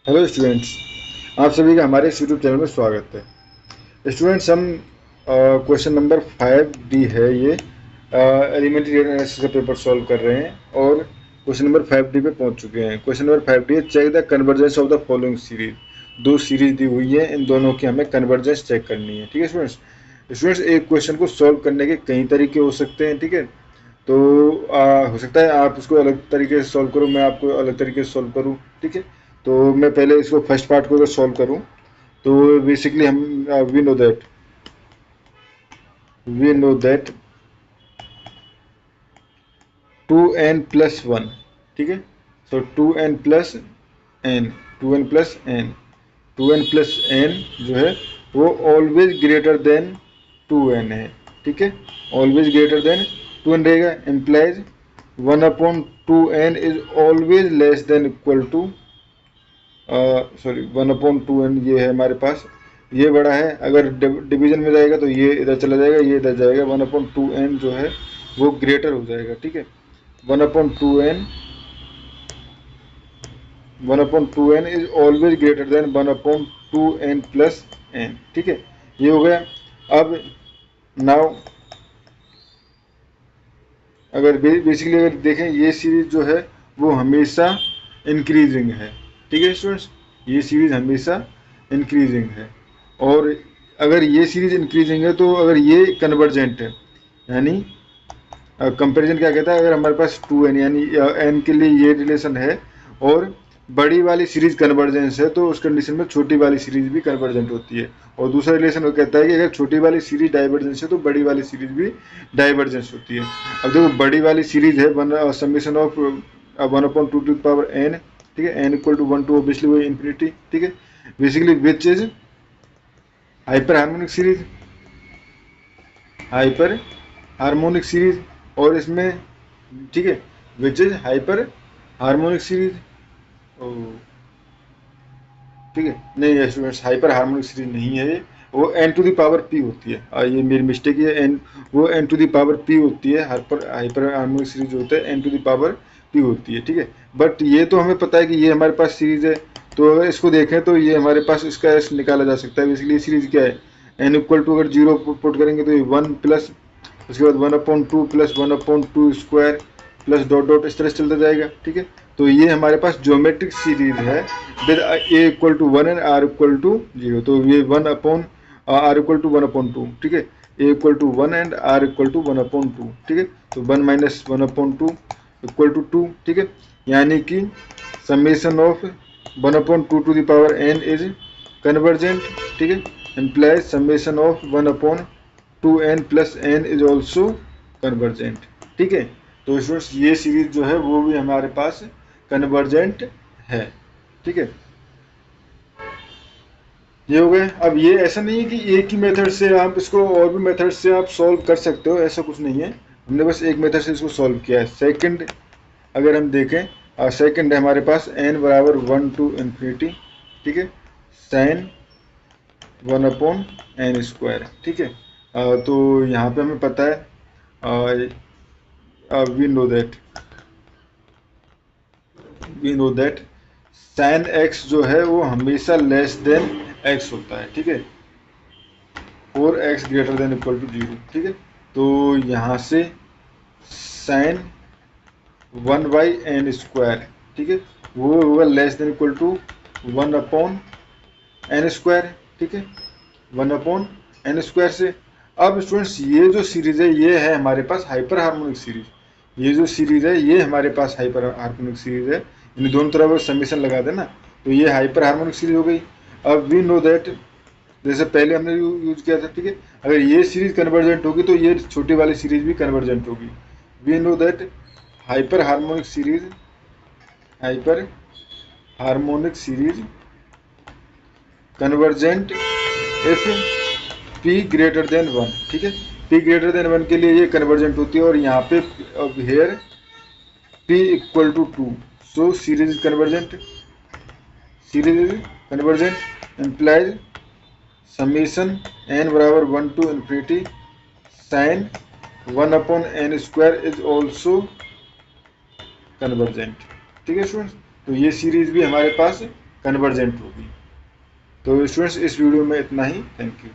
Hello students, आप सभी का हमारे इस यूट्यूब चैनल में स्वागत है। स्टूडेंट्स, हम क्वेश्चन नंबर 5D है ये एलिमेंट्री एनालिसिस का पेपर सॉल्व कर रहे हैं और क्वेश्चन नंबर 5D पे पहुंच चुके हैं। क्वेश्चन नंबर 5D है, check the convergence of the following series. दो सीरीज दी हुई है, इन दोनों की हमें कन्वर्जेंस चेक करनी है। ठीक है स्टूडेंट्स। स्टूडेंट्स, एक क्वेश्चन को सॉल्व करने के कई तरीके हो सकते हैं। ठीक है, तो हो सकता है आप इसको अलग तरीके से सॉल्व करो, मैं आपको अलग तरीके से सॉल्व करूँ। ठीक है, तो मैं पहले इसको फर्स्ट पार्ट को अगर सॉल्व करूं तो बेसिकली हम वी नो दैट 2n+1। ठीक है, सो 2n+n 2n+n 2n+n जो है वो ऑलवेज ग्रेटर देन 2n है। ठीक है, ऑलवेज ग्रेटर देन 2n रहेगा, implies 1/2n is always less than equal to 1/2n ये है हमारे पास, ये बड़ा है। अगर डिवीजन में जाएगा तो ये इधर चला जाएगा, ये इधर जाएगा, 1/2n जो है वो ग्रेटर हो जाएगा। ठीक है, 1/2n 1/2n is always greater than 1/2n+n। ठीक है, ये हो गया। अब नाउ अगर बेसिकली अगर देखें, ये सीरीज जो है वो हमेशा इंक्रीजिंग है। ठीक है स्टूडेंट्स, ये सीरीज हमेशा इंक्रीजिंग है। और अगर ये सीरीज इंक्रीजिंग है तो अगर ये कन्वर्जेंट है, यानी कंपैरिजन क्या कहता है, अगर हमारे पास 2n यानी n के लिए ये रिलेशन है और बड़ी वाली सीरीज कन्वर्जेंस है, तो उस कंडीशन में छोटी वाली सीरीज भी कन्वर्जेंट होती है। और दूसरा रिलेशन वो कहता है कि अगर छोटी वाली सीरीज डाइवर्जेंस है तो बड़ी वाली सीरीज भी डाइवर्जेंस होती है। अब देखो, बड़ी वाली सीरीज है समेशन ऑफ 1/2n। ठीक है, n = 1 to ऑब्वियसली वो इन्फिनिटी। ठीक है, basically which is hyper harmonic series, hyper harmonic series. और इसमें ठीक है, which is hyper harmonic series. ठीक है, नहीं स्टूडेंट्स, हाइपर हार्मोनिक सीरीज नहीं है ये, वो n⁻p होती है। ये मेरी मिस्टेक है, n वो n⁻p होती है। हाइपर हार्मोनिक सीरीज जो होता है n⁻p होती है। ठीक है, बट ये तो हमें पता है कि ये हमारे पास सीरीज है, तो अगर इसको देखें तो ये हमारे पास इसका एस निकाला जा सकता है। बेसिकली सीरीज क्या है, n = अगर 0 पुट करेंगे तो ये 1 प्लस, उसके बाद 1/2 plus 1/2 square plus dot dot इस तरह से चलता जाएगा। ठीक है, तो ये हमारे पास ज्योमेट्रिक सीरीज है विद a = 1 एंड r = 0। तो ये 1/r = 1/2। ठीक है, a = 1 एंड r = 1/2। ठीक है, तो 1 - 1/2 = 2। ठीक है, यानी कि summation of 1/2 to the power n is convergent. ठीक है, implies summation of 1/2n+n is also convergent. ठीक है, तो स्टूडेंट्स ये सीरीज जो है वो भी हमारे पास कन्वर्जेंट है। ठीक है, ये हो गए। अब ये ऐसा नहीं है कि एक ही मेथड से आप इसको और भी मेथड से आप सॉल्व कर सकते हो, ऐसा कुछ नहीं है। हमने बस एक मेथड से इसको सॉल्व किया है। सेकंड अगर हम देखें, सेकंड है हमारे पास n = 1 to infinity। ठीक है, साइन 1/n²। ठीक है, तो यहाँ पे हमें पता है, we know that sine x जो है वो हमेशा लेस देन x होता है। ठीक है, 4x > = 0। ठीक है, तो यहाँ से साइन 1/n², ठीक है, वो होगा less than equal to 1/n²। ठीक है, 1/n² से। अब स्टूडेंट्स ये जो सीरीज है ये है हमारे पास हाइपर हार्मोनिक सीरीज। ये जो सीरीज है ये हमारे पास हाइपर हार्मोनिक सीरीज है, इन दोनों तरफ समीशन लगा देना, तो ये हाइपर हार्मोनिक सीरीज हो गई। अब वी नो दैट, जैसे पहले हमने यूज किया था। ठीक है, अगर ये सीरीज कन्वर्जेंट होगी तो ये छोटी वाली सीरीज भी कन्वर्जेंट होगी। We know that hyper harmonic series convergent if p > 1। ठीक है, p > 1 के लिए ये कन्वर्जेंट होती है, और यहाँ पे here p = 2, so series is convergent implies summation n = 1 to infinity sin 1/n² is also convergent. ठीक है स्टूडेंट्स, तो ये सीरीज भी हमारे पास कन्वर्जेंट होगी। तो स्टूडेंट्स इस वीडियो में इतना ही। Thank you.